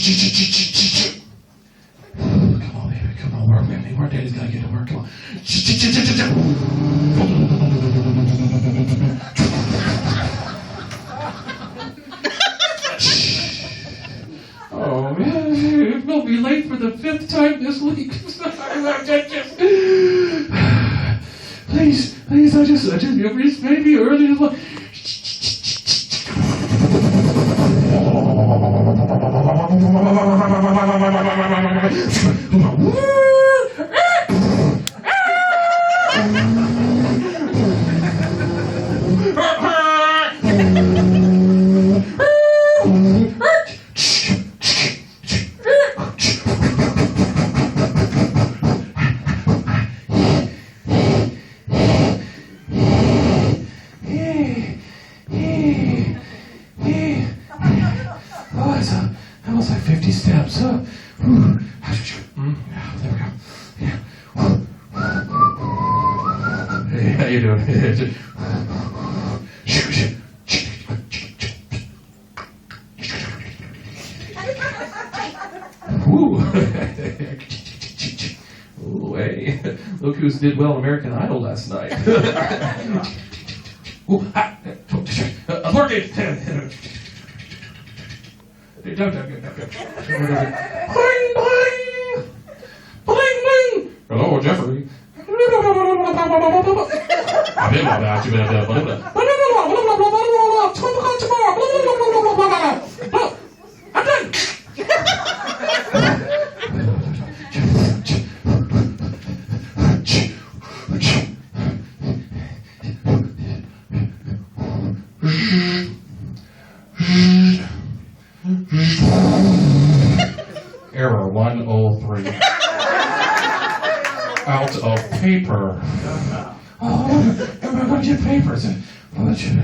Come on, baby, come on, work with me. Work, Daddy's gotta get to work. Come on. Oh man, we'll be late for the 5th time this week. Please, I just, maybe early as well. That was like 50 steps. There we go. Yeah. Hey, how you doing? Ooh, hey, look who did well in American Idol last night. Alert it! Bling, bling! Bling, bling! Hello, Jeffrey. I'm done! Error 103. Out of paper. Oh, what did you papers? What did you...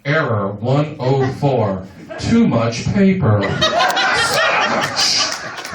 Error 104. Too much paper.